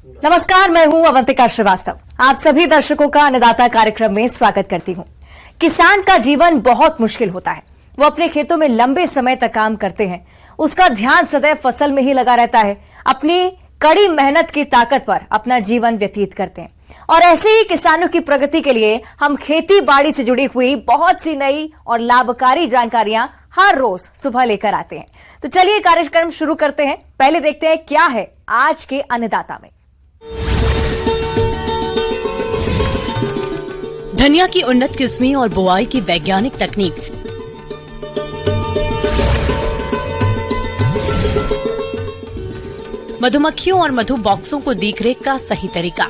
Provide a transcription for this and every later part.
नमस्कार, मैं हूं अवंतिका श्रीवास्तव। आप सभी दर्शकों का अन्नदाता कार्यक्रम में स्वागत करती हूं। किसान का जीवन बहुत मुश्किल होता है। वो अपने खेतों में लंबे समय तक काम करते हैं। उसका ध्यान सदैव फसल में ही लगा रहता है। अपनी कड़ी मेहनत की ताकत पर अपना जीवन व्यतीत करते हैं। और ऐसे ही किसानों की प्रगति के लिए हम खेती बाड़ी से जुड़ी हुई बहुत सी नई और लाभकारी जानकारियां हर रोज सुबह लेकर आते हैं। तो चलिए कार्यक्रम शुरू करते हैं। पहले देखते हैं क्या है आज के अन्नदाता में। धनिया की उन्नत किस्में और बुआई की वैज्ञानिक तकनीक। मधुमक्खियों और मधु बॉक्सों को देखरेख का सही तरीका।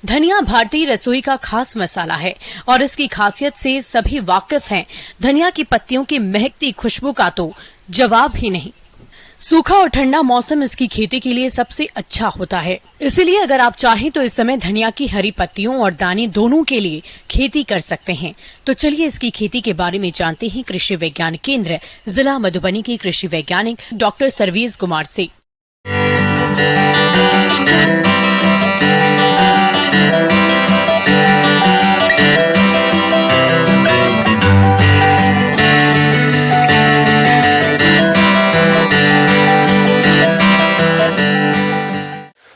धनिया भारतीय रसोई का खास मसाला है और इसकी खासियत से सभी वाकिफ हैं। धनिया की पत्तियों की महकती खुशबू का तो जवाब ही नहीं। सूखा और ठंडा मौसम इसकी खेती के लिए सबसे अच्छा होता है। इसलिए अगर आप चाहें तो इस समय धनिया की हरी पत्तियों और दाने दोनों के लिए खेती कर सकते हैं। तो चलिए इसकी खेती के बारे में जानते हैं कृषि विज्ञान केंद्र जिला मधुबनी के कृषि वैज्ञानिक डॉक्टर सर्वेश कुमार से।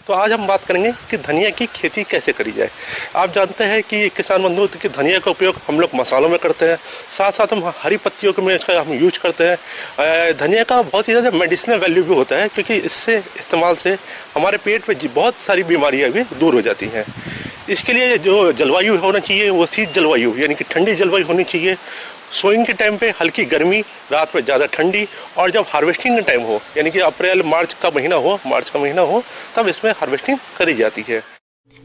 तो आज हम बात करेंगे कि धनिया की खेती कैसे करी जाए। आप जानते हैं कि किसान बंधु कि धनिया का उपयोग हम लोग मसालों में करते हैं, साथ साथ हम हरी पत्तियों में इसका हम यूज करते हैं। धनिया का बहुत ही ज़्यादा मेडिसिनल वैल्यू भी होता है, क्योंकि इससे इस्तेमाल से हमारे पेट में बहुत सारी बीमारियां भी दूर हो जाती हैं। इसके लिए जो जलवायु होना चाहिए वो शीत जलवायु यानी कि ठंडी जलवायु होनी चाहिए। सोइंग के टाइम पे हल्की गर्मी, रात में ज़्यादा ठंडी, और जब हार्वेस्टिंग का टाइम हो यानी कि अप्रैल मार्च का महीना हो तब इसमें हार्वेस्टिंग करी जाती है।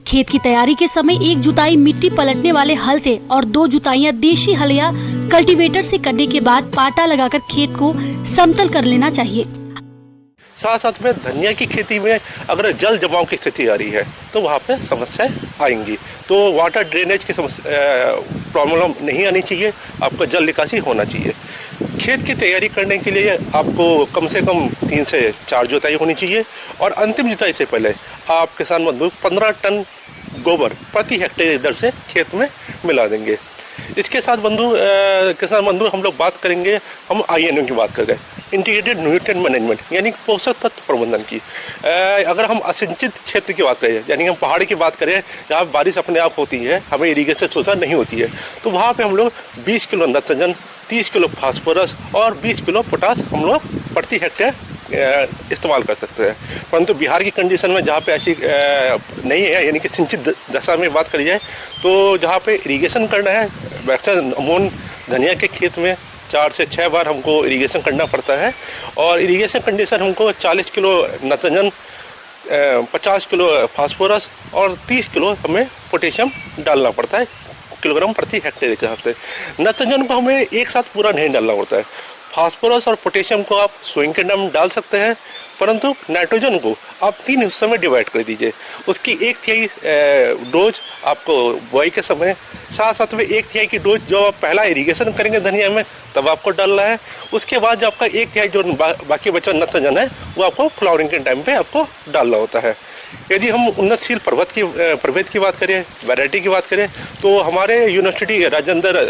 खेत की तैयारी के समय एक जुताई मिट्टी पलटने वाले हल से और 2 जुताइयां देशी हल या कल्टीवेटर से करने के बाद पाटा लगाकर खेत को समतल कर लेना चाहिए। साथ साथ में धनिया की खेती में अगर जल जमाव की स्थिति आ रही है तो वहाँ पे समस्याएं आएंगी। तो वाटर ड्रेनेज की प्रॉब्लम नहीं आनी चाहिए, आपका जल निकासी होना चाहिए। खेत की तैयारी करने के लिए आपको कम से कम 3 से 4 जुताई होनी चाहिए, और अंतिम जुताई से पहले आप किसान बंधु 15 टन गोबर प्रति हेक्टेयर दर से खेत में मिला देंगे। इसके साथ किसान बंधु हम लोग बात करेंगे, हम INM की बात कर रहे हैं, इंटीग्रेटेड न्यूट्रिएंट मैनेजमेंट यानी पोषक तत्व प्रबंधन की। अगर हम असिंचित क्षेत्र की बात करें यानी हम पहाड़ी की बात करें जहाँ बारिश अपने आप होती है, हमें इरीगेशन सुविधा नहीं होती है, तो वहाँ पे हम लोग 20 किलो नाइट्रोजन, 30 किलो फास्फोरस और 20 किलो पोटास हम लोग प्रति हेक्टेयर इस्तेमाल कर सकते हैं। परंतु बिहार की कंडीशन में जहाँ पे ऐसी नहीं है यानी कि सिंचित दशा में बात करी जाए तो जहाँ पे इरीगेशन करना है, वैक्सीन अमून धनिया के खेत में 4 से 6 बार हमको इरीगेशन करना पड़ता है, और इरीगेशन कंडीशन हमको 40 किलो नाइट्रोजन, 50 किलो फास्फोरस और 30 किलो हमें पोटेशियम डालना पड़ता है किलोग्राम प्रति हेक्टेयर के हिसाब से। नाइट्रोजन को हमें एक साथ पूरा नहीं डालना पड़ता है। फास्फोरस और पोटेशियम को आप सोइंग के टाइम डाल सकते हैं, परंतु नाइट्रोजन को आप 3 हिस्सों में डिवाइड कर दीजिए। उसकी 1/3 डोज आपको बुआई के समय, साथ साथ में 1/3 की डोज जो आप पहला इरीगेशन करेंगे धनिया में तब आपको डालना है। उसके बाद जो आपका 1/3 जो बाकी बचा नाइट्रोजन है वो आपको फ्लावरिंग के टाइम पे आपको डालना होता है। यदि हम उन्नतशील प्रभेद की बात करें, वैरायटी की बात करें, तो हमारे university Rajendra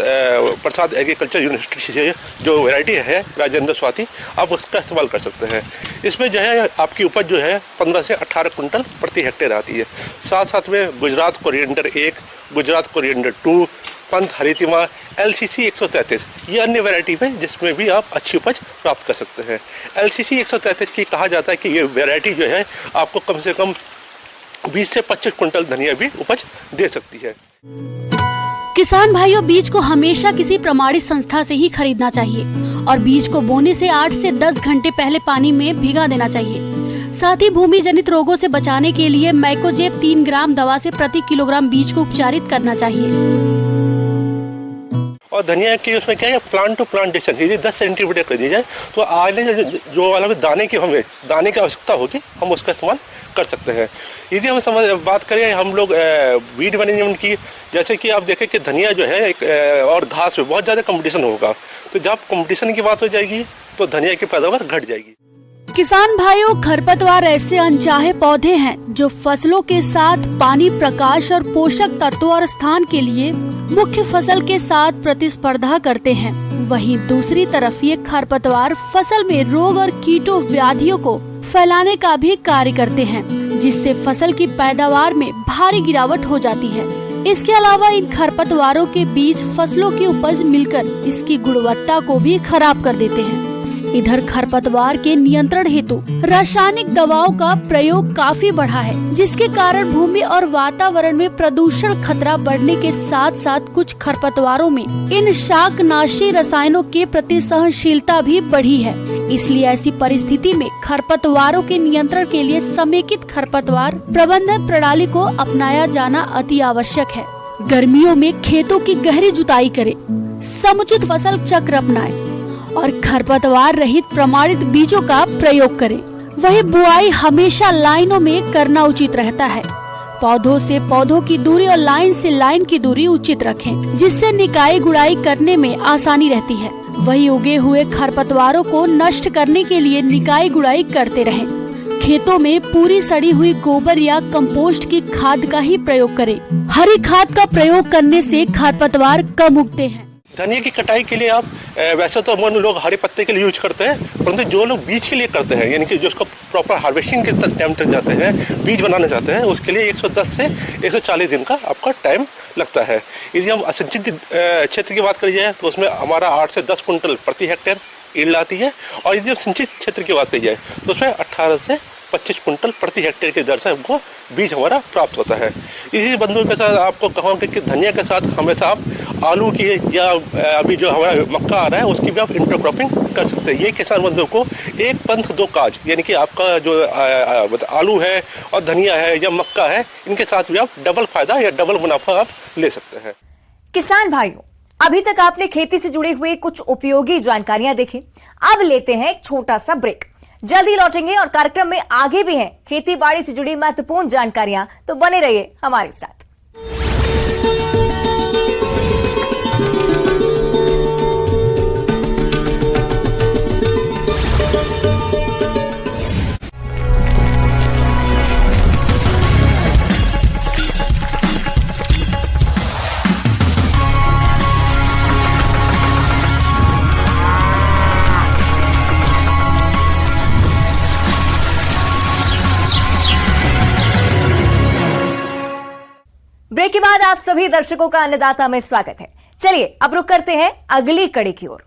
Prasad agriculture university से जो वैरायटी है राजेंद्र स्वाति, आप उसका इस्तेमाल कर सकते हैं। इसमें जो है आपकी उपज जो है 15 से 18 कुंटल प्रति हेक्टेयर आती है। साथ साथ में गुजरात कोरिएंडर 1, गुजरात कोरिएंडर 2, पंथ हरितिमा, LCC 133 ये अन्य वैरायटी है जिसमें भी आप अच्छी उपज प्राप्त कर सकते हैं। LCC 133 की कहा जाता है कि ये वैरायटी जो है आपको कम से कम 20 से 25 कुंटल धनिया भी उपज दे सकती है। किसान भाइयों, बीज को हमेशा किसी प्रमाणित संस्था से ही खरीदना चाहिए और बीज को बोने से 8 से 10 घंटे पहले पानी में भिगा देना चाहिए। साथ ही भूमि जनित रोगों से बचाने के लिए मैकोजेब 3 ग्राम दवा से प्रति किलोग्राम बीज को उपचारित करना चाहिए। और धनिया की उसमें क्या है, प्लांट टू प्लांट डिस्टेंस यदि 10 सेंटीमीटर कर दी जाए तो आने जो वाला दाने की आवश्यकता होगी हम उसका इस्तेमाल कर सकते हैं। यदि हम बात करें हम लोग वीड मैनेजमेंट की, जैसे कि आप देखें कि धनिया जो है और घास में बहुत ज़्यादा कंपटीशन होगा, तो जब कंपटीशन की बात हो जाएगी तो धनिया की पैदावार घट जाएगी। किसान भाइयों, खरपतवार ऐसे अनचाहे पौधे हैं जो फसलों के साथ पानी, प्रकाश और पोषक तत्वों और स्थान के लिए मुख्य फसल के साथ प्रतिस्पर्धा करते हैं। वहीं दूसरी तरफ ये खरपतवार फसल में रोग और कीटों व्याधियों को फैलाने का भी कार्य करते हैं, जिससे फसल की पैदावार में भारी गिरावट हो जाती है। इसके अलावा इन खरपतवारों के बीज फसलों की उपज मिलकर इसकी गुणवत्ता को भी खराब कर देते हैं। इधर खरपतवार के नियंत्रण हेतु रासायनिक दवाओं का प्रयोग काफी बढ़ा है, जिसके कारण भूमि और वातावरण में प्रदूषण खतरा बढ़ने के साथ साथ कुछ खरपतवारों में इन शाकनाशी रसायनों के प्रति सहनशीलता भी बढ़ी है। इसलिए ऐसी परिस्थिति में खरपतवारों के नियंत्रण के लिए समेकित खरपतवार प्रबंधन प्रणाली को अपनाया जाना अति आवश्यक है। गर्मियों में खेतों की गहरी जुताई करें, समुचित फसल चक्र अपनाएं और खरपतवार रहित प्रमाणित बीजों का प्रयोग करें। वही बुआई हमेशा लाइनों में करना उचित रहता है। पौधों से पौधों की दूरी और लाइन से लाइन की दूरी उचित रखें, जिससे निकाई गुड़ाई करने में आसानी रहती है। वही उगे हुए खरपतवारों को नष्ट करने के लिए निकाई गुड़ाई करते रहें। खेतों में पूरी सड़ी हुई गोबर या कंपोस्ट की खाद का ही प्रयोग करें। हरी खाद का प्रयोग करने से खरपतवार कम उगते हैं। धनिया की कटाई के लिए आप वैसे तो हम लोग हरे पत्ते के लिए यूज करते हैं, परंतु जो लोग बीज के लिए करते हैं, यानी कि जो उसको प्रॉपर हार्वेस्टिंग के टाइम तक जाते हैं, बीज बनाना चाहते हैं, उसके लिए 110 से 140 दिन का आपका टाइम लगता है। यदि हम असिंचित क्षेत्र की बात करी जाए तो उसमें हमारा 8 से 10 कुंटल प्रति हेक्टेयर ईल्ड आती है, और यदि हम सिंचित क्षेत्र की बात करी जाए तो उसमें 18 से 25 कुंटल प्रति हेक्टेयर की दर से हमको बीज हमारा प्राप्त होता है। इसी बंधुओं के साथ आपको कहूँगा कि धनिया के साथ हमेशा आप आलू की या अभी जो हमारा मक्का आ रहा है उसकी भी आप इंटरक्रॉपिंग कर सकते हैं। ये किसान बंधुओं को एक पंथ दो काज, यानी कि आपका जो आलू है और धनिया है या मक्का है, इनके साथ भी आप डबल फायदा या डबल मुनाफा आप ले सकते हैं। किसान भाइयों, अभी तक आपने खेती से जुड़ी हुई कुछ उपयोगी जानकारियां देखी। अब लेते हैं एक छोटा सा ब्रेक, जल्दी लौटेंगे और कार्यक्रम में आगे भी हैं खेती बाड़ी से जुड़ी महत्वपूर्ण जानकारियां, तो बने रहिए हमारे साथ। ब्रेक के बाद आप सभी दर्शकों का अन्नदाता में स्वागत है। चलिए अब रुक करते हैं अगली कड़ी की ओर।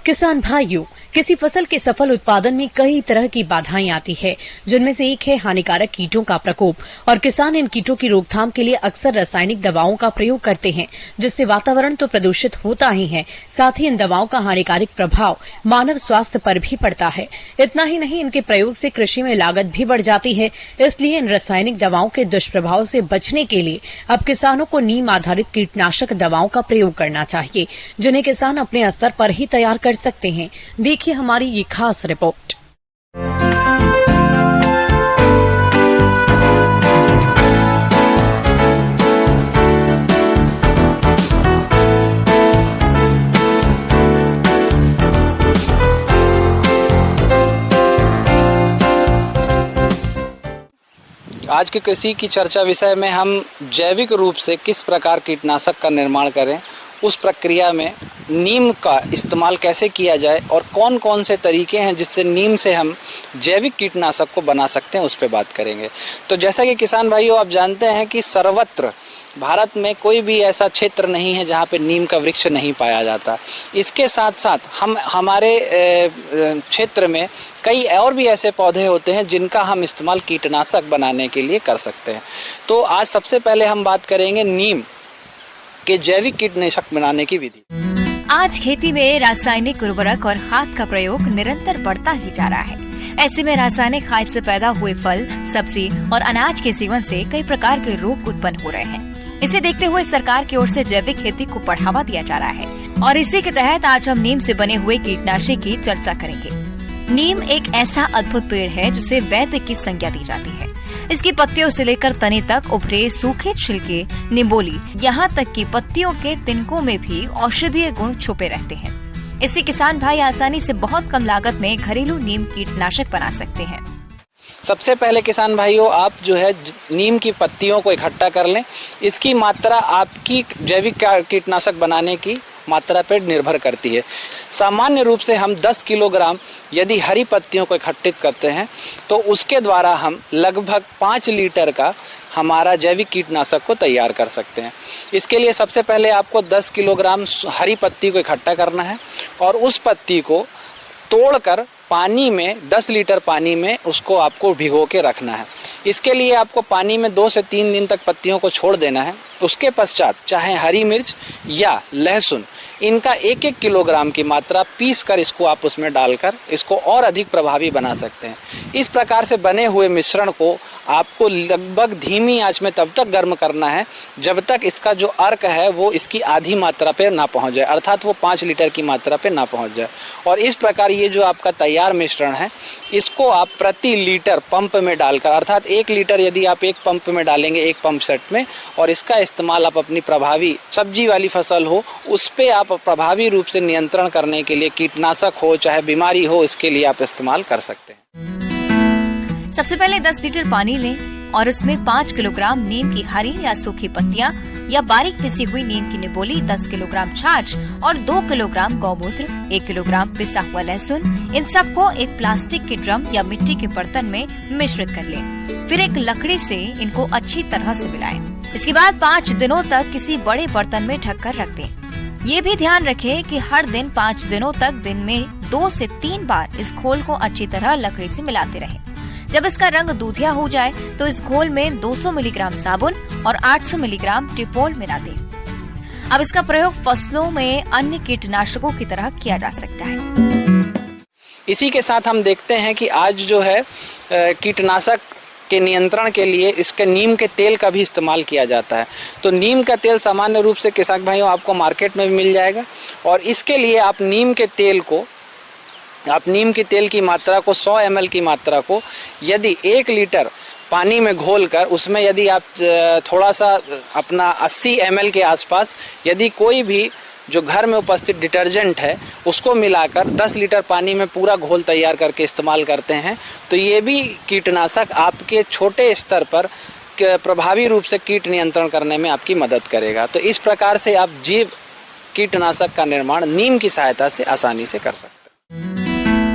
किसान भाइयों, किसी फसल के सफल उत्पादन में कई तरह की बाधाएं आती है, जिनमें से एक है हानिकारक कीटों का प्रकोप। और किसान इन कीटों की रोकथाम के लिए अक्सर रासायनिक दवाओं का प्रयोग करते हैं, जिससे वातावरण तो प्रदूषित होता ही है, साथ ही इन दवाओं का हानिकारक प्रभाव मानव स्वास्थ्य पर भी पड़ता है। इतना ही नहीं, इनके प्रयोग से कृषि में लागत भी बढ़ जाती है। इसलिए इन रासायनिक दवाओं के दुष्प्रभाव से बचने के लिए अब किसानों को नीम आधारित कीटनाशक दवाओं का प्रयोग करना चाहिए, जिन्हें किसान अपने स्तर पर ही तैयार कर सकते हैं। देखिए हमारी ये खास रिपोर्ट। आज की कृषि की चर्चा विषय में हम जैविक रूप से किस प्रकार कीटनाशक का निर्माण करें, उस प्रक्रिया में नीम का इस्तेमाल कैसे किया जाए और कौन कौन से तरीके हैं जिससे नीम से हम जैविक कीटनाशक को बना सकते हैं, उस पर बात करेंगे। तो जैसा कि किसान भाइयों आप जानते हैं कि सर्वत्र भारत में कोई भी ऐसा क्षेत्र नहीं है जहाँ पे नीम का वृक्ष नहीं पाया जाता। इसके साथ साथ हमारे क्षेत्र में कई और भी ऐसे पौधे होते हैं जिनका हम इस्तेमाल कीटनाशक बनाने के लिए कर सकते हैं। तो आज सबसे पहले हम बात करेंगे नीम के जैविक कीटनाशक बनाने की विधि। आज खेती में रासायनिक उर्वरक और खाद का प्रयोग निरंतर बढ़ता ही जा रहा है। ऐसे में रासायनिक खाद से पैदा हुए फल, सब्जी और अनाज के सेवन से कई प्रकार के रोग उत्पन्न हो रहे हैं। इसे देखते हुए सरकार की ओर से जैविक खेती को बढ़ावा दिया जा रहा है और इसी के तहत आज हम नीम से बने हुए कीटनाशक की चर्चा करेंगे। नीम एक ऐसा अद्भुत पेड़ है जिसे वैद्य की संज्ञा दी जाती है। इसकी पत्तियों से लेकर तने तक उभरे सूखे छिलके, निबोली, यहाँ तक कि पत्तियों के तिनकों में भी औषधीय गुण छुपे रहते हैं। इससे किसान भाई आसानी से बहुत कम लागत में घरेलू नीम कीटनाशक बना सकते हैं। सबसे पहले किसान भाइयों, आप जो है नीम की पत्तियों को इकट्ठा कर लें। इसकी मात्रा आपकी जैविक कीटनाशक बनाने की मात्रा पर निर्भर करती है। सामान्य रूप से हम 10 किलोग्राम यदि हरी पत्तियों को इकट्ठित करते हैं तो उसके द्वारा हम लगभग 5 लीटर का हमारा जैविक कीटनाशक को तैयार कर सकते हैं। इसके लिए सबसे पहले आपको 10 किलोग्राम हरी पत्ती को इकट्ठा करना है और उस पत्ती को तोड़कर पानी में 10 लीटर पानी में उसको आपको भिगो के रखना है। इसके लिए आपको पानी में 2 से 3 दिन तक पत्तियों को छोड़ देना है। उसके पश्चात चाहे हरी मिर्च या लहसुन, इनका 1-1 किलोग्राम की मात्रा पीस कर इसको आप उसमें डालकर इसको और अधिक प्रभावी बना सकते हैं। इस प्रकार से बने हुए मिश्रण को आपको लगभग धीमी आंच में तब तक गर्म करना है जब तक इसका जो अर्क है वो इसकी आधी मात्रा पे ना पहुंच जाए, अर्थात वो 5 लीटर की मात्रा पे ना पहुंच जाए। और इस प्रकार ये जो आपका तैयार मिश्रण है इसको आप प्रति लीटर पंप में डालकर, अर्थात 1 लीटर यदि आप एक पंप में डालेंगे, एक पंप सेट में, और इसका इस्तेमाल आप अपनी प्रभावी सब्जी वाली फसल हो उस पर आप प्रभावी रूप से नियंत्रण करने के लिए, कीटनाशक हो चाहे बीमारी हो, इसके लिए आप इस्तेमाल कर सकते हैं। सबसे पहले 10 लीटर पानी लें और उसमें 5 किलोग्राम नीम की हरी या सूखी पत्तियां या बारीक पिसी हुई नीम की निबोली, 10 किलोग्राम छाछ और 2 किलोग्राम गौमूत्र, 1 किलोग्राम पिसा हुआ लहसुन, इन सबको एक प्लास्टिक के ड्रम या मिट्टी के बर्तन में मिश्रित कर लें। फिर एक लकड़ी से इनको अच्छी तरह से मिलाएं। इसके बाद 5 दिनों तक किसी बड़े बर्तन में ढककर रख दें। ये भी ध्यान रखें कि हर दिन 5 दिनों तक दिन में 2 से 3 बार इस घोल को अच्छी तरह लकड़ी से मिलाते रहें। जब इसका रंग दूधिया हो जाए तो इस घोल में 200 मिलीग्राम साबुन और 800 मिलीग्राम टिपोल मिला दें। अब इसका प्रयोग फसलों में अन्य कीटनाशकों की तरह किया जा सकता है। इसी के साथ हम देखते हैं कि आज जो है कीटनाशक के नियंत्रण के लिए इसके नीम के तेल का भी इस्तेमाल किया जाता है। तो नीम का तेल सामान्य रूप से किसान भाइयों आपको मार्केट में भी मिल जाएगा और इसके लिए आप नीम के तेल की मात्रा को 100 ml की मात्रा को यदि 1 लीटर पानी में घोलकर उसमें यदि आप थोड़ा सा अपना 80 ml के आसपास यदि कोई भी जो घर में उपस्थित डिटर्जेंट है उसको मिलाकर 10 लीटर पानी में पूरा घोल तैयार करके इस्तेमाल करते हैं तो ये भी कीटनाशक आपके छोटे स्तर पर प्रभावी रूप से कीट नियंत्रण करने में आपकी मदद करेगा। तो इस प्रकार से आप जैव कीटनाशक का निर्माण नीम की सहायता से आसानी से कर सकते हैं।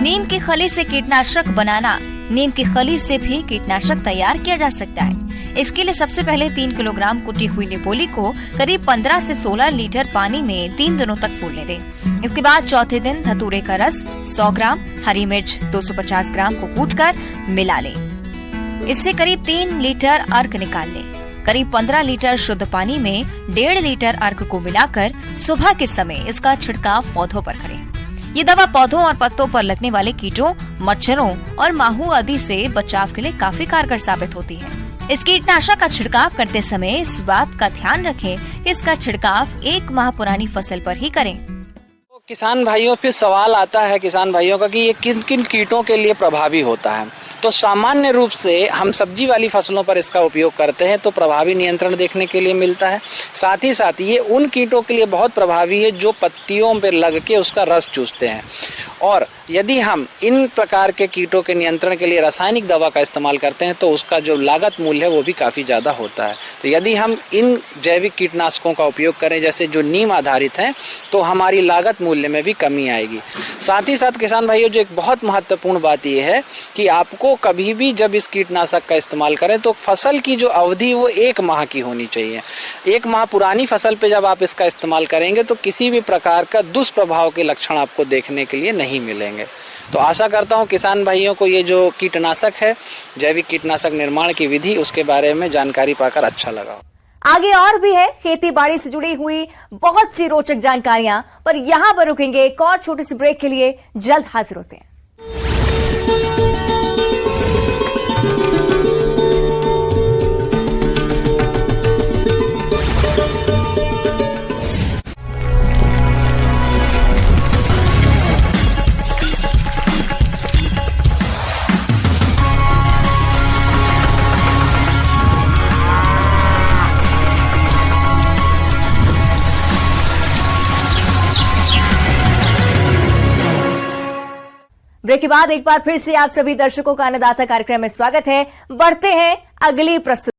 नीम की खली से कीटनाशक बनाना। नीम की खली से भी कीटनाशक तैयार किया जा सकता है। इसके लिए सबसे पहले 3 किलोग्राम कुटी हुई निबोली को करीब 15 से 16 लीटर पानी में 3 दिनों तक फूलने दें। इसके बाद चौथे दिन धतूरे का रस 100 ग्राम, हरी मिर्च 250 ग्राम को कूटकर मिला लें। इससे करीब 3 लीटर अर्क निकाल लें। करीब 15 लीटर शुद्ध पानी में 1.5 लीटर अर्क को मिलाकर सुबह के समय इसका छिड़काव पौधों पर करें। ये दवा पौधों और पत्तों पर लगने वाले कीटों, मच्छरों और माहू आदि से बचाव के लिए काफी कारगर साबित होती है। इस कीटनाशक का छिड़काव करते समय इस बात का ध्यान रखें कि इसका छिड़काव 1 माह पुरानी फसल पर ही करें। तो किसान भाइयों फिर सवाल आता है किसान भाइयों का कि ये किन किन कीटों के लिए प्रभावी होता है। तो सामान्य रूप से हम सब्जी वाली फसलों पर इसका उपयोग करते हैं तो प्रभावी नियंत्रण देखने के लिए मिलता है। साथ ही साथ ये उन कीटों के लिए बहुत प्रभावी है जो पत्तियों पर लग के उसका रस चूसते हैं और यदि हम इन प्रकार के कीटों के नियंत्रण के लिए रासायनिक दवा का इस्तेमाल करते हैं तो उसका जो लागत मूल्य है वो भी काफ़ी ज़्यादा होता है। तो यदि हम इन जैविक कीटनाशकों का उपयोग करें जैसे जो नीम आधारित हैं तो हमारी लागत मूल्य में भी कमी आएगी। साथ ही साथ किसान भाइयों, जो एक बहुत महत्वपूर्ण बात यह है कि आपको कभी भी जब इस कीटनाशक का इस्तेमाल करें तो फसल की जो अवधि वो 1 माह की होनी चाहिए। 1 माह पुरानी फसल पे जब आप इसका इस्तेमाल करेंगे तो किसी भी प्रकार का दुष्प्रभाव के लक्षण आपको देखने के लिए नहीं मिलेंगे। तो आशा करता हूँ किसान भाइयों को ये जो कीटनाशक है, जैविक कीटनाशक निर्माण की विधि, उसके बारे में जानकारी पाकर अच्छा लगा। आगे और भी है खेती बाड़ी से जुड़ी हुई बहुत सी रोचक जानकारियां, पर यहां पर रुकेंगे एक और छोटे से ब्रेक के लिए। जल्द हाजिर होते हैं। ब्रेक के बाद एक बार फिर से आप सभी दर्शकों का अन्नदाता कार्यक्रम में स्वागत है। बढ़ते हैं अगली प्रस्तुति।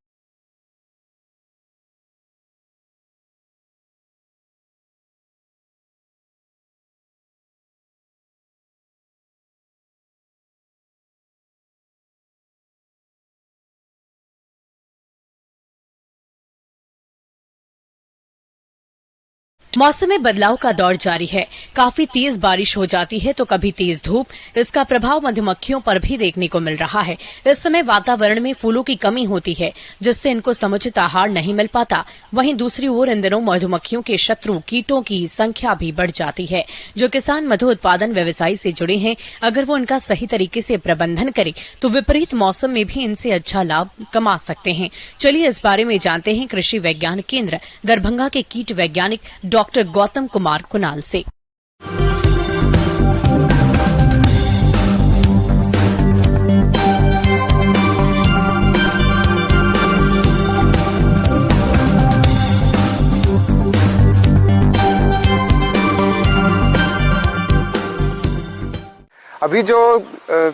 मौसम में बदलाव का दौर जारी है। काफी तेज बारिश हो जाती है तो कभी तेज धूप। इसका प्रभाव मधुमक्खियों पर भी देखने को मिल रहा है। इस समय वातावरण में फूलों की कमी होती है जिससे इनको समुचित आहार नहीं मिल पाता। वहीं दूसरी ओर इन दिनों मधुमक्खियों के शत्रु कीटों की संख्या भी बढ़ जाती है। जो किसान मधु उत्पादन व्यवसाय से जुड़े हैं, अगर वो इनका सही तरीके से प्रबंधन करें तो विपरीत मौसम में भी इनसे अच्छा लाभ कमा सकते हैं। चलिए इस बारे में जानते हैं कृषि विज्ञान केंद्र दरभंगा के कीट वैज्ञानिक डॉक्टर गौतम कुमार कुणाल से। अभी जो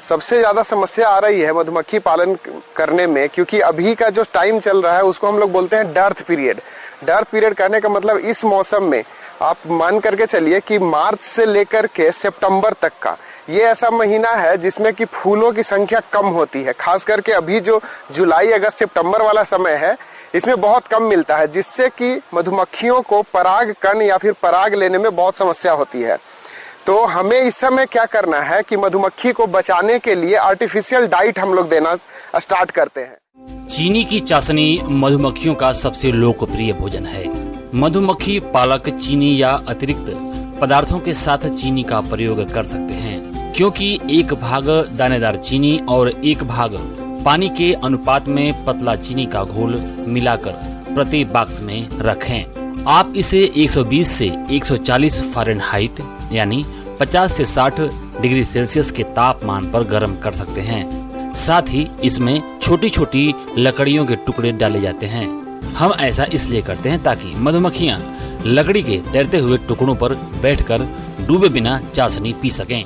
सबसे ज़्यादा समस्या आ रही है मधुमक्खी पालन करने में, क्योंकि अभी का जो टाइम चल रहा है उसको हम लोग बोलते हैं डर्थ पीरियड। डर्थ पीरियड कहने का मतलब इस मौसम में आप मान करके चलिए कि मार्च से लेकर के सितंबर तक का ये ऐसा महीना है जिसमें कि फूलों की संख्या कम होती है। खास करके अभी जो जुलाई अगस्त सितंबर वाला समय है इसमें बहुत कम मिलता है, जिससे कि मधुमक्खियों को पराग कण या फिर पराग लेने में बहुत समस्या होती है। तो हमें इस समय क्या करना है कि मधुमक्खी को बचाने के लिए आर्टिफिशियल डाइट हम लोग देना स्टार्ट करते हैं। चीनी की चाशनी मधुमक्खियों का सबसे लोकप्रिय भोजन है। मधुमक्खी पालक चीनी या अतिरिक्त पदार्थों के साथ चीनी का प्रयोग कर सकते हैं, क्योंकि 1 भाग दानेदार चीनी और 1 भाग पानी के अनुपात में पतला चीनी का घोल मिलाकर प्रति बॉक्स में रखें। आप इसे 120 से 140 फ़ारेनहाइट यानी 50 से 60 डिग्री सेल्सियस के तापमान पर गर्म कर सकते हैं। साथ ही इसमें छोटी छोटी लकड़ियों के टुकड़े डाले जाते हैं। हम ऐसा इसलिए करते हैं ताकि मधुमक्खियां लकड़ी के तैरते हुए टुकड़ों पर बैठकर डूबे बिना चाशनी पी सकें।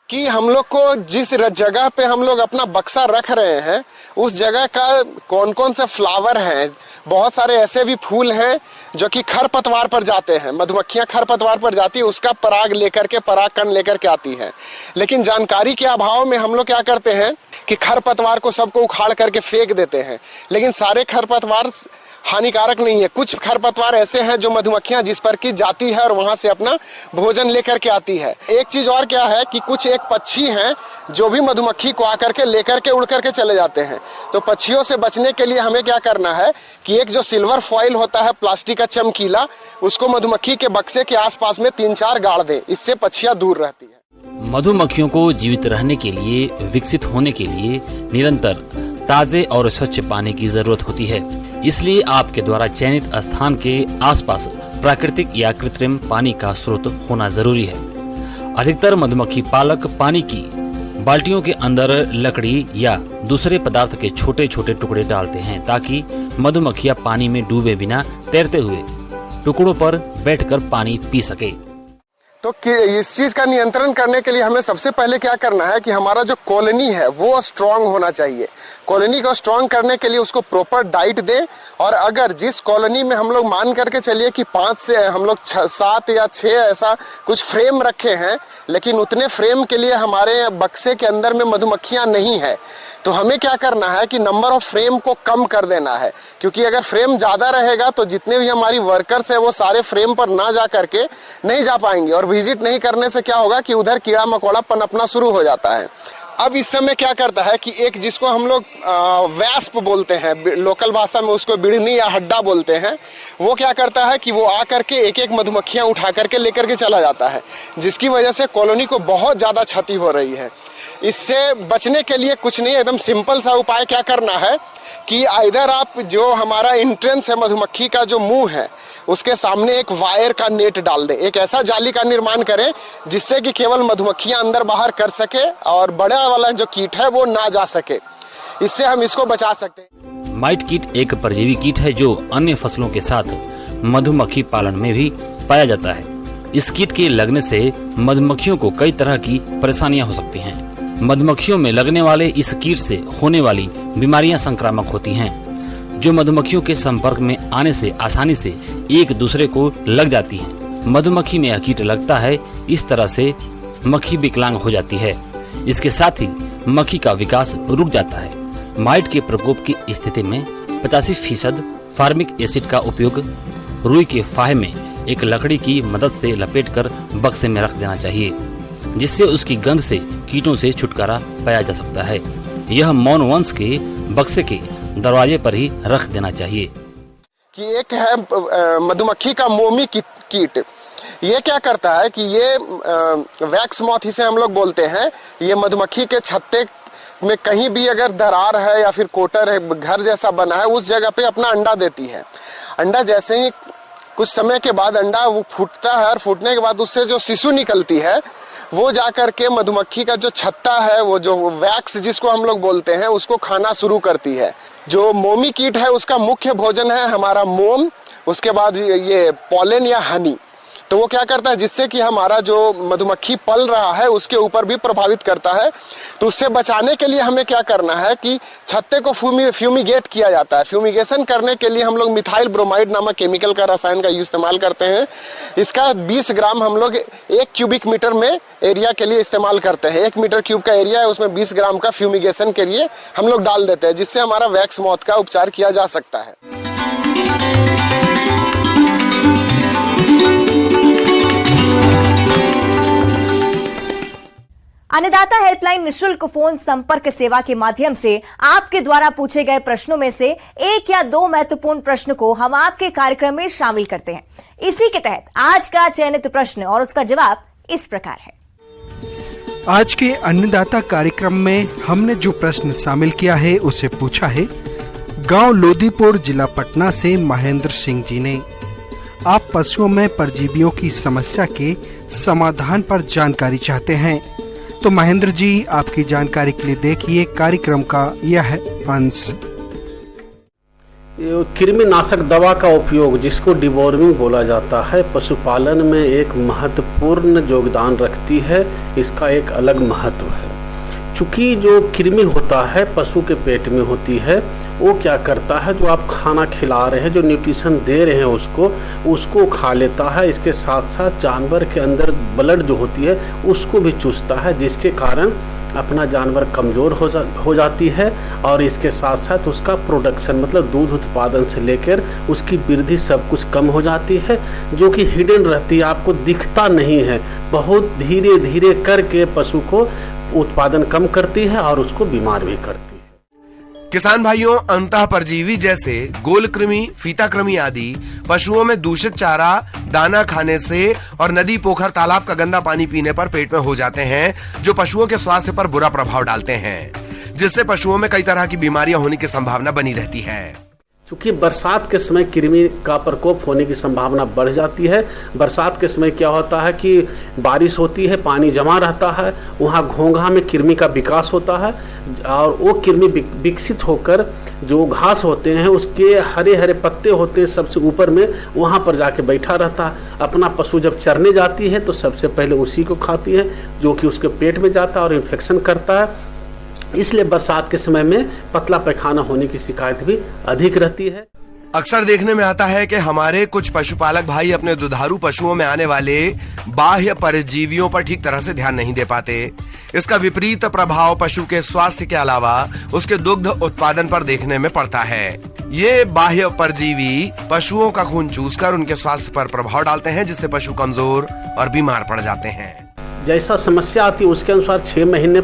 कि हम लोग को जिस जगह पे हम लोग अपना बक्सा रख रहे हैं उस जगह का कौन कौन से फ्लावर हैं। बहुत सारे ऐसे भी फूल हैं जो कि खरपतवार पर जाते हैं। मधुमक्खियां खरपतवार पर जाती है, उसका पराग लेकर के पराग कण लेकर के आती हैं। लेकिन जानकारी के अभाव में हम लोग क्या करते हैं कि खरपतवार को सबको उखाड़ करके फेंक देते हैं। लेकिन सारे खरपतवार हानिकारक नहीं है। कुछ खरपतवार ऐसे हैं जो मधुमक्खियां जिस पर की जाती है और वहां से अपना भोजन लेकर के आती है। एक चीज और क्या है कि कुछ एक पक्षी हैं जो भी मधुमक्खी को आकर के लेकर के उड़ करके चले जाते हैं। तो पक्षियों से बचने के लिए हमें क्या करना है कि एक जो सिल्वर फॉइल होता है प्लास्टिक का चमकीला, उसको मधुमक्खी के बक्से के आसपास में 3-4 गाड़ दे। इससे पक्षियां दूर रहती है। मधुमक्खियों को जीवित रहने के लिए, विकसित होने के लिए निरंतर ताजे और स्वच्छ पानी की जरूरत होती है। इसलिए आपके द्वारा चयनित स्थान के आसपास प्राकृतिक या कृत्रिम पानी का स्रोत होना जरूरी है। अधिकतर मधुमक्खी पालक पानी की बाल्टियों के अंदर लकड़ी या दूसरे पदार्थ के छोटे छोटे टुकड़े डालते हैं ताकि मधुमक्खियां पानी में डूबे बिना तैरते हुए टुकड़ों पर बैठकर पानी पी सके। तो इस चीज का नियंत्रण करने के लिए हमें सबसे पहले क्या करना है कि हमारा जो कॉलोनी है वो स्ट्रांग होना चाहिए। कॉलोनी को स्ट्रांग करने के लिए उसको प्रॉपर डाइट दें। और अगर जिस कॉलोनी में हम लोग मान करके चलिए कि 5 से हम लोग 7 या 6 ऐसा कुछ फ्रेम रखे हैं, लेकिन उतने फ्रेम के लिए हमारे बक्से के अंदर में मधुमक्खियां नहीं है, तो हमें क्या करना है कि नंबर ऑफ फ्रेम को कम कर देना है। क्योंकि अगर फ्रेम ज्यादा रहेगा तो जितने भी हमारी वर्कर्स है वो सारे फ्रेम पर ना जा करके नहीं जा पाएंगे, और विजिट नहीं करने से क्या होगा कि उधर कीड़ा मकोड़ा पनपना शुरू हो जाता है। अब इस समय क्या करता है कि एक जिसको हम लोग वैस्प बोलते हैं, लोकल भाषा में उसको बिड़नी या हड्डा बोलते हैं, वो क्या करता है कि वो आकर के एक एक मधुमक्खियां उठा करके लेकर के चला जाता है, जिसकी वजह से कॉलोनी को बहुत ज्यादा क्षति हो रही है। इससे बचने के लिए कुछ नहीं, एकदम सिंपल सा उपाय क्या करना है कि इधर आप जो हमारा एंट्रेंस है मधुमक्खी का जो मुंह है उसके सामने एक वायर का नेट डाल दें, एक ऐसा जाली का निर्माण करें जिससे कि केवल मधुमक्खियां अंदर बाहर कर सके और बड़ा वाला जो कीट है वो ना जा सके। इससे हम इसको बचा सकते हैं। माइट कीट एक परजीवी कीट है जो अन्य फसलों के साथ मधुमक्खी पालन में भी पाया जाता है। इस कीट के लगने से मधुमक्खियों को कई तरह की परेशानियां हो सकती हैं। मधुमक्खियों में लगने वाले इस कीट से होने वाली बीमारियां संक्रामक होती हैं, जो मधुमक्खियों के संपर्क में आने से आसानी से एक दूसरे को लग जाती हैं। मधुमक्खी में यह कीट लगता है, इस तरह से मक्खी विकलांग हो जाती है। इसके साथ ही मक्खी का विकास रुक जाता है। माइट के प्रकोप की स्थिति में 85% फार्मिक एसिड का उपयोग रुई के फाहे में एक लकड़ी की मदद से लपेटकर बक्से में रख देना चाहिए, जिससे उसकी गंध से कीटों से छुटकारा पाया जा सकता है। यह मौन वंश के बक्से के दरवाजे पर ही रख देना चाहिए। कि एक है मधुमक्खी का मोमी कीट, ये क्या करता है कि ये वैक्स मॉथ इसे हम लोग बोलते हैं। ये मधुमक्खी के छत्ते में कहीं भी अगर दरार है या फिर कोटर है, घर जैसा बना है, उस जगह पे अपना अंडा देती है। अंडा जैसे ही कुछ समय के बाद अंडा वो फूटता है, और फूटने के बाद उससे जो शिशु निकलती है वो जाकर के मधुमक्खी का जो छत्ता है, वो जो वैक्स जिसको हम लोग बोलते हैं, उसको खाना शुरू करती है। जो मोमी कीट है उसका मुख्य भोजन है हमारा मोम, उसके बाद ये पॉलन या हनी। तो वो क्या करता है, जिससे कि हमारा जो मधुमक्खी पल रहा है उसके ऊपर भी प्रभावित करता है। तो उससे बचाने के लिए हमें क्या करना है कि छत्ते को फ्यूमिगेट किया जाता है। फ्यूमिगेशन करने के लिए हम लोग मिथाइल ब्रोमाइड नामक केमिकल का रसायन का इस्तेमाल करते हैं। इसका 20 ग्राम हम लोग 1 क्यूबिक मीटर में एरिया के लिए इस्तेमाल करते हैं। 1 मीटर क्यूब का एरिया है, उसमें 20 ग्राम का फ्यूमिगेशन के लिए हम लोग डाल देते हैं, जिससे हमारा वैक्स मॉथ का उपचार किया जा सकता है। अन्नदाता हेल्पलाइन निशुल्क फोन संपर्क सेवा के माध्यम से आपके द्वारा पूछे गए प्रश्नों में से 1 या 2 महत्वपूर्ण प्रश्न को हम आपके कार्यक्रम में शामिल करते हैं। इसी के तहत आज का चयनित प्रश्न और उसका जवाब इस प्रकार है। आज के अन्नदाता कार्यक्रम में हमने जो प्रश्न शामिल किया है उसे पूछा है गांव लोदीपुर, जिला पटना से महेंद्र सिंह जी ने। आप पशुओं में परजीवियों की समस्या के समाधान पर जानकारी चाहते हैं, तो महेंद्र जी आपकी जानकारी के लिए देखिए कार्यक्रम का यह अंश। कृमिनाशक दवा का उपयोग, जिसको डिवॉर्मिंग बोला जाता है, पशुपालन में एक महत्वपूर्ण योगदान रखती है। इसका एक अलग महत्व है। चूंकि जो कृमि होता है पशु के पेट में होती है, वो क्या करता है, जो आप खाना खिला रहे हैं, जो न्यूट्रिशन दे रहे हैं उसको खा लेता है। इसके साथ साथ जानवर के अंदर ब्लड जो होती है उसको भी चूसता है, जिसके कारण अपना जानवर कमज़ोर हो जाती है। और इसके साथ साथ उसका प्रोडक्शन, मतलब दूध उत्पादन से लेकर उसकी वृद्धि सब कुछ कम हो जाती है, जो कि हिडन रहती है, आपको दिखता नहीं है। बहुत धीरे धीरे करके पशु को उत्पादन कम करती है और उसको बीमार भी करती है। किसान भाइयों, अंतः परजीवी जैसे गोलकृमि, फीताकृमि आदि पशुओं में दूषित चारा, दाना खाने से और नदी, पोखर, तालाब का गंदा पानी पीने पर पेट में हो जाते हैं, जो पशुओं के स्वास्थ्य पर बुरा प्रभाव डालते हैं, जिससे पशुओं में कई तरह की बीमारियां होने की संभावना बनी रहती है। चूंकि बरसात के समय कृमि का प्रकोप होने की संभावना बढ़ जाती है। बरसात के समय क्या होता है कि बारिश होती है, पानी जमा रहता है, वहाँ घोंघा में कृमि का विकास होता है और वो कृमि विकसित होकर जो घास होते हैं उसके हरे हरे पत्ते होते हैं सबसे ऊपर में, वहाँ पर जाके बैठा रहता है। अपना पशु जब चरने जाती है तो सबसे पहले उसी को खाती है, जो कि उसके पेट में जाता है और इन्फेक्शन करता है। इसलिए बरसात के समय में पतला पैखाना होने की शिकायत भी अधिक रहती है। अक्सर देखने में आता है कि हमारे कुछ पशुपालक भाई अपने दुधारू पशुओं में आने वाले बाह्य परजीवियों पर ठीक तरह से ध्यान नहीं दे पाते। इसका विपरीत प्रभाव पशु के स्वास्थ्य के अलावा उसके दुग्ध उत्पादन पर देखने में पड़ता है। ये बाह्य परजीवी पशुओं का खून चूसकर उनके स्वास्थ्य पर प्रभाव डालते हैं, जिससे पशु कमजोर और बीमार पड़ जाते हैं। जैसा समस्या आती है उसके अनुसार 6 महीने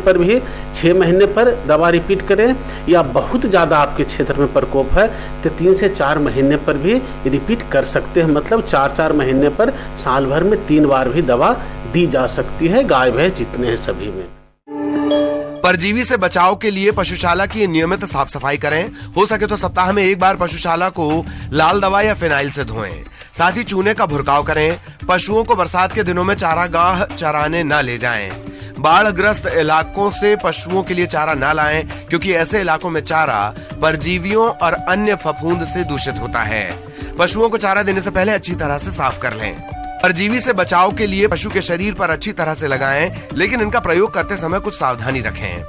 पर दवा रिपीट करें, या बहुत ज़्यादा आपके क्षेत्र में प्रकोप है तो 3 से 4 महीने पर भी रिपीट कर सकते हैं। मतलब 4-4 महीने पर साल भर में 3 बार भी दवा दी जा सकती है, गाय भैंस जितने हैं सभी में। परजीवी से बचाव के लिए पशुशाला की नियमित साफ सफाई करें। हो सके तो सप्ताह में 1 बार पशुशाला को लाल दवा या फिनाइल से धोएं। साथ ही चूने का भुरकाव करें। पशुओं को बरसात के दिनों में चारागाह चराने न ले जाएं। बाढ़ग्रस्त इलाकों से पशुओं के लिए चारा न लाएं, क्योंकि ऐसे इलाकों में चारा परजीवियों और अन्य फफूंद से दूषित होता है। पशुओं को चारा देने से पहले अच्छी तरह से साफ कर लें। परजीवी से बचाव के लिए पशु के शरीर पर अच्छी तरह से लगाएं, लेकिन इनका प्रयोग करते समय कुछ सावधानी रखें।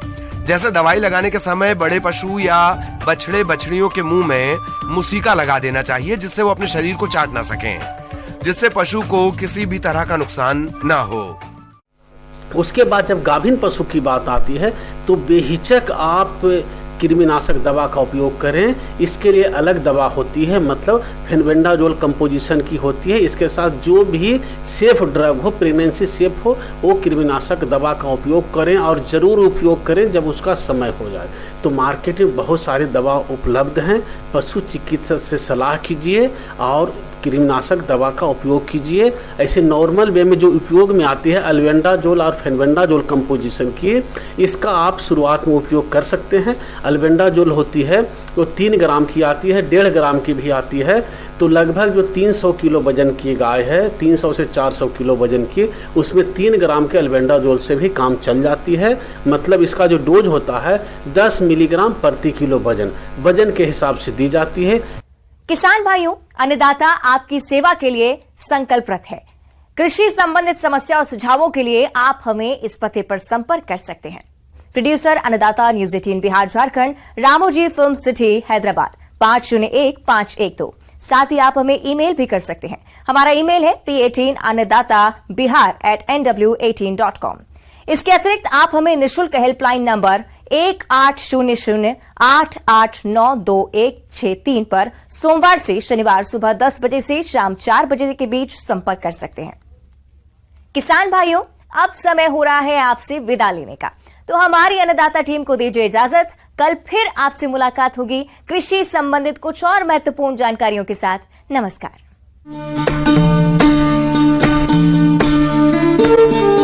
जैसे दवाई लगाने के समय बड़े पशु या बछड़े बछड़ियों के मुंह में मुसीका लगा देना चाहिए, जिससे वो अपने शरीर को चाट ना सकें, जिससे पशु को किसी भी तरह का नुकसान ना हो। उसके बाद जब गाभिन पशु की बात आती है तो बेहिचक आप कृमिनाशक दवा का उपयोग करें। इसके लिए अलग दवा होती है, मतलब फेनबेंडाजोल कंपोजिशन की होती है। इसके साथ जो भी सेफ ड्रग हो, प्रेगनेंसी सेफ हो, वो कृमिनाशक दवा का उपयोग करें और ज़रूर उपयोग करें जब उसका समय हो जाए। तो मार्केट में बहुत सारी दवा उपलब्ध हैं। पशु चिकित्सक से सलाह कीजिए और कृमिनाशक दवा का उपयोग कीजिए। ऐसे नॉर्मल वे में जो उपयोग में आती है अल्बेंडाजोल और फेनबेंडाजोल कंपोजिशन की, इसका आप शुरुआत में उपयोग कर सकते हैं। अल्बेंडाजोल होती है वो 3 ग्राम की आती है, 1.5 ग्राम की भी आती है। तो लगभग जो 300 किलो वजन की गाय है, 300 से 400 किलो वजन की, उसमें 3 ग्राम के अल्बेंडाजोल से भी काम चल जाती है। मतलब इसका जो डोज होता है 10 मिलीग्राम प्रति किलो वजन के हिसाब से दी जाती है। किसान भाइयों, अन्नदाता आपकी सेवा के लिए संकल्परत है। कृषि संबंधित समस्या और सुझावों के लिए आप हमें इस पते पर संपर्क कर सकते हैं। प्रोड्यूसर अन्नदाता, news 18 Bihar Jharkhand, Ramoji film city Hyderabad 501512। साथ ही आप हमें ईमेल भी कर सकते हैं। हमारा ईमेल है p18annadatabihar@nw18.com। इसके अतिरिक्त आप हमें निःशुल्क हेल्पलाइन नंबर 1800-889-2163 पर सोमवार से शनिवार सुबह 10 बजे से शाम 4 बजे के बीच संपर्क कर सकते हैं। किसान भाइयों, अब समय हो रहा है आपसे विदा लेने का, तो हमारी अन्नदाता टीम को दीजिए इजाजत। कल फिर आपसे मुलाकात होगी कृषि संबंधित कुछ और महत्वपूर्ण जानकारियों के साथ। नमस्कार।